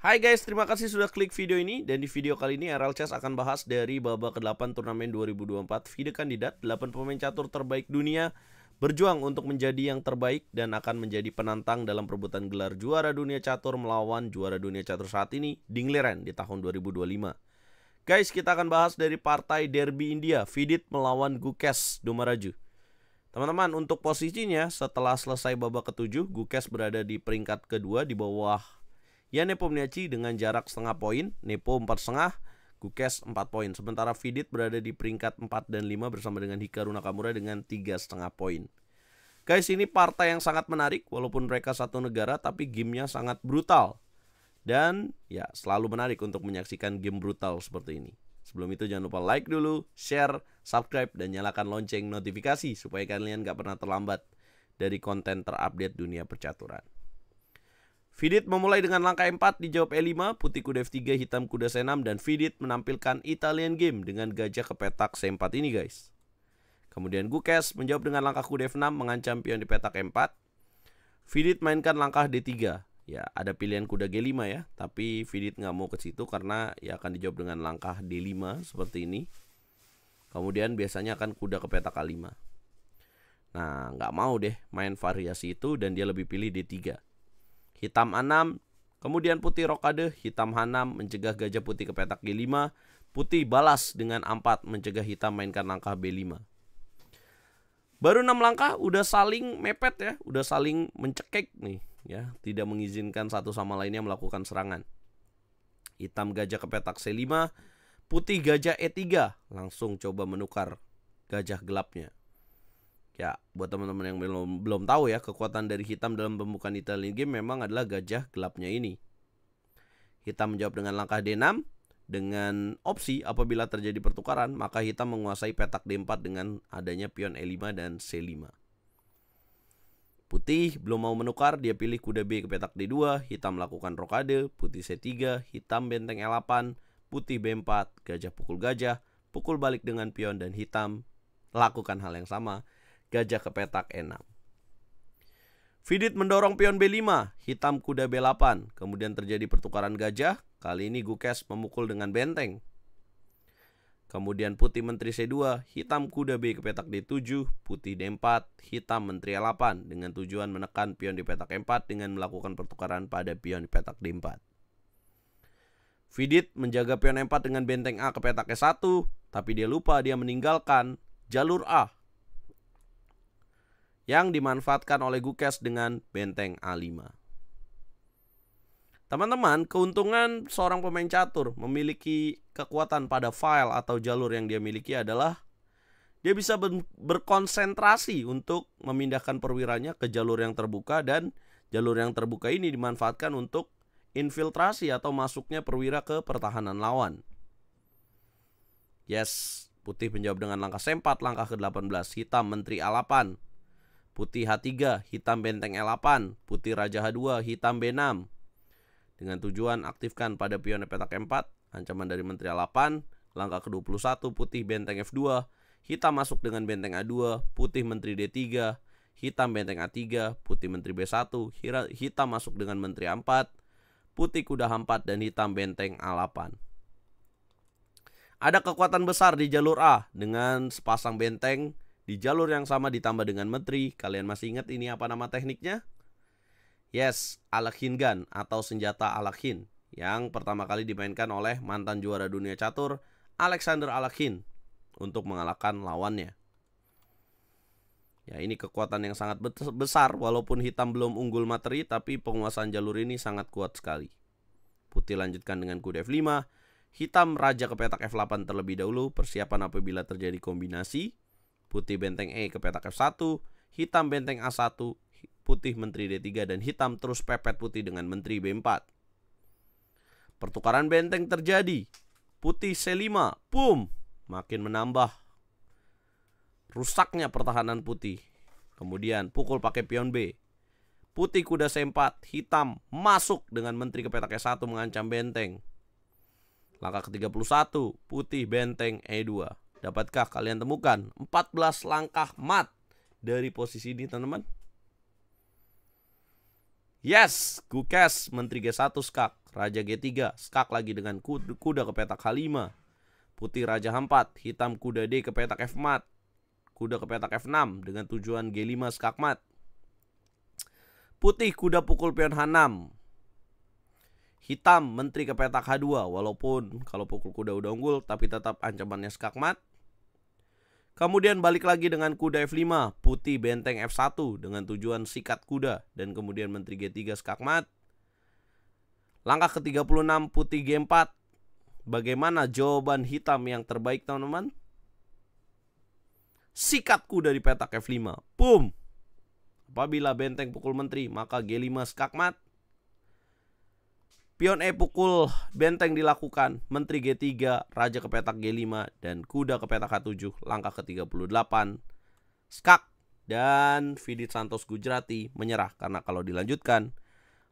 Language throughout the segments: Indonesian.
Hai guys, terima kasih sudah klik video ini. Dan di video kali ini RL Chess akan bahas dari babak ke-8 turnamen 2024 FIDE kandidat 8 pemain catur terbaik dunia berjuang untuk menjadi yang terbaik dan akan menjadi penantang dalam perebutan gelar juara dunia catur melawan juara dunia catur saat ini, Ding Liren, di tahun 2025. Guys, kita akan bahas dari partai derby India, Vidit melawan Gukesh Domaraju. Teman-teman, untuk posisinya setelah selesai babak ke-7, Gukesh berada di peringkat kedua di bawah ya Nepomniachtchi dengan jarak setengah poin, Nepo 4,5, Gukesh 4 poin. Sementara Vidit berada di peringkat 4 dan 5 bersama dengan Hikaru Nakamura dengan 3,5 poin. Guys, ini partai yang sangat menarik walaupun mereka satu negara tapi gamenya sangat brutal. Dan ya selalu menarik untuk menyaksikan game brutal seperti ini. Sebelum itu jangan lupa like dulu, share, subscribe, dan nyalakan lonceng notifikasi supaya kalian gak pernah terlambat dari konten terupdate dunia percaturan. Vidit memulai dengan langkah 4 dijawab E5, putih kuda F3, hitam kuda C6, dan Vidit menampilkan Italian game dengan gajah ke petak C4 ini guys. Kemudian Gukesh menjawab dengan langkah kuda F6 mengancam pion di petak E4. Vidit mainkan langkah D3. Ya ada pilihan kuda G5 ya, tapi Vidit nggak mau ke situ karena ya akan dijawab dengan langkah D5 seperti ini. Kemudian biasanya akan kuda ke petak A5. Nah nggak mau deh main variasi itu dan dia lebih pilih D3. Hitam A6, kemudian putih rokade, hitam H6 mencegah gajah putih ke petak G5, putih balas dengan A4 mencegah hitam mainkan langkah B5. Baru 6 langkah udah saling mepet ya, udah saling mencekik nih ya, tidak mengizinkan satu sama lainnya melakukan serangan. Hitam gajah ke petak C5, putih gajah E3, langsung coba menukar gajah gelapnya. Ya, buat teman-teman yang belum tahu ya, kekuatan dari hitam dalam pembukaan Italian game memang adalah gajah gelapnya ini. Hitam menjawab dengan langkah D6 dengan opsi apabila terjadi pertukaran, maka hitam menguasai petak D4 dengan adanya pion E5 dan C5. Putih belum mau menukar, dia pilih kuda B ke petak D2, hitam melakukan rokade, putih C3, hitam benteng E8, putih B4, gajah, pukul balik dengan pion dan hitam lakukan hal yang sama, gajah ke petak E6. Vidit mendorong pion B5, hitam kuda B8, kemudian terjadi pertukaran gajah, kali ini Gukesh memukul dengan benteng. Kemudian putih menteri C2, hitam kuda B ke petak D7, putih D4, hitam menteri E8 dengan tujuan menekan pion di petak E4 dengan melakukan pertukaran pada pion di petak D4. Vidit menjaga pion E4 dengan benteng A ke petak E1, tapi dia lupa dia meninggalkan jalur A yang dimanfaatkan oleh Gukesh dengan benteng A5. Teman-teman, keuntungan seorang pemain catur memiliki kekuatan pada file atau jalur yang dia miliki adalah dia bisa berkonsentrasi untuk memindahkan perwiranya ke jalur yang terbuka, dan jalur yang terbuka ini dimanfaatkan untuk infiltrasi atau masuknya perwira ke pertahanan lawan. Yes, putih menjawab dengan langkah C4, langkah ke-18, hitam menteri A8, putih H3, hitam benteng E8, putih raja H2, hitam B6. Dengan tujuan aktifkan pada pion petak E4, ancaman dari menteri A8, langkah ke-21, putih benteng F2, hitam masuk dengan benteng A2, putih menteri D3, hitam benteng A3, putih menteri B1, hitam masuk dengan menteri A4, putih kuda H4, dan hitam benteng A8. Ada kekuatan besar di jalur A dengan sepasang benteng di jalur yang sama ditambah dengan menteri. Kalian masih ingat ini apa nama tekniknya? Yes, Alakhin Gun atau senjata Alakhin yang pertama kali dimainkan oleh mantan juara dunia catur Alexander Alakhin untuk mengalahkan lawannya. Ya, ini kekuatan yang sangat besar walaupun hitam belum unggul materi, tapi penguasaan jalur ini sangat kuat sekali. Putih lanjutkan dengan kuda F5, hitam raja ke petak F8 terlebih dahulu, persiapan apabila terjadi kombinasi. Putih benteng E ke petak F1, hitam benteng A1, putih menteri D3, dan hitam terus pepet putih dengan menteri B4. Pertukaran benteng terjadi. Putih C5, boom, makin menambah rusaknya pertahanan putih. Kemudian pukul pakai pion B. Putih kuda C4, hitam masuk dengan menteri ke petak E1 mengancam benteng. Langkah ke-31, putih benteng E2. Dapatkah kalian temukan 14 langkah mat dari posisi ini, teman-teman? Yes, Gukes, Menteri G1 skak, Raja G3 skak lagi dengan kuda ke petak H5, putih Raja H4, hitam kuda D ke petak F4, kuda ke petak F6 dengan tujuan G5 skak mat, putih kuda pukul pion H6, hitam menteri ke petak H2, walaupun kalau pukul kuda udah unggul tapi tetap ancamannya skak mat. Kemudian balik lagi dengan kuda F5, putih benteng F1 dengan tujuan sikat kuda, dan kemudian menteri G3 skak mat. Langkah ke-36 putih G4. Bagaimana jawaban hitam yang terbaik, teman-teman? Sikat kuda di petak F5. Boom. Apabila benteng pukul menteri, maka G5 skak mat. Pion E pukul benteng dilakukan, menteri G3, raja ke petak G5, dan kuda ke petak H7, langkah ke-38, skak, dan Vidit Santos Gujrati menyerah karena kalau dilanjutkan,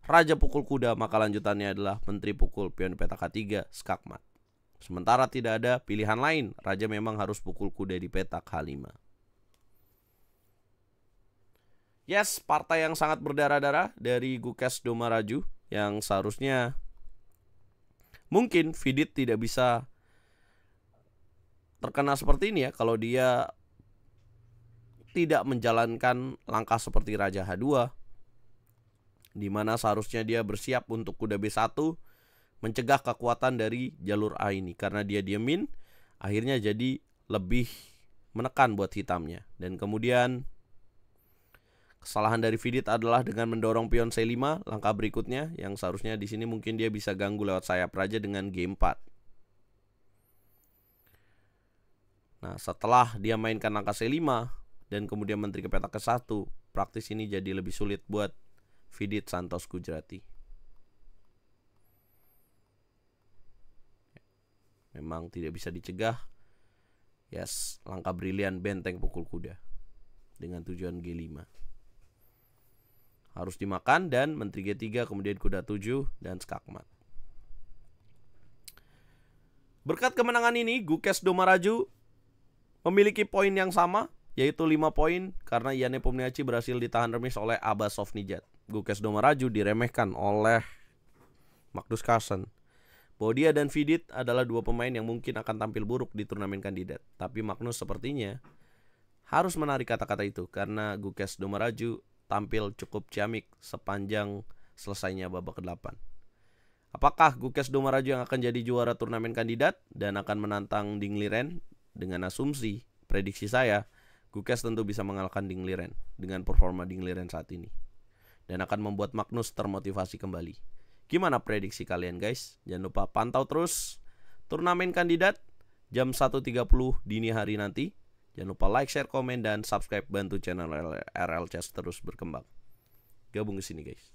raja pukul kuda, maka lanjutannya adalah menteri pukul pion petak H3, skak mat. Sementara tidak ada pilihan lain, raja memang harus pukul kuda di petak H5. Yes, partai yang sangat berdarah-darah dari Gukes Domaraju, yang seharusnya mungkin Vidit tidak bisa terkena seperti ini ya kalau dia tidak menjalankan langkah seperti Raja H2, di mana seharusnya dia bersiap untuk kuda B1 mencegah kekuatan dari jalur A ini, karena dia diemin akhirnya jadi lebih menekan buat hitamnya. Dan kemudian kesalahan dari Vidit adalah dengan mendorong pion C5, langkah berikutnya yang seharusnya di sini mungkin dia bisa ganggu lewat sayap raja dengan G4. Nah, setelah dia mainkan langkah C5 dan kemudian menteri ke petak ke-1, praktis ini jadi lebih sulit buat Vidit Santos Gujrati. Memang tidak bisa dicegah. Yes, langkah brilian benteng pukul kuda dengan tujuan G5. Harus dimakan, dan menteri G3 kemudian kuda 7 dan skak mat. Berkat kemenangan ini, Gukes Domaraju memiliki poin yang sama, yaitu 5 poin, karena Iyane Pomniachtchi berhasil ditahan remis oleh Abbas Sofnijad. Gukes Domaraju diremehkan oleh Magnus Carlsen. Bahwa dia dan Vidit adalah dua pemain yang mungkin akan tampil buruk di turnamen kandidat. Tapi Magnus sepertinya harus menarik kata-kata itu, karena Gukes Domaraju tampil cukup ciamik sepanjang selesainya babak ke-8. Apakah Gukes Domaraju yang akan jadi juara turnamen kandidat dan akan menantang Ding Liren? Dengan asumsi, prediksi saya, Gukes tentu bisa mengalahkan Ding Liren dengan performa Ding Liren saat ini, dan akan membuat Magnus termotivasi kembali. Gimana prediksi kalian, guys? Jangan lupa pantau terus turnamen kandidat jam 1.30 dini hari nanti. Jangan lupa like, share, komen, dan subscribe. Bantu channel RL Chess terus berkembang. Gabung ke sini, guys.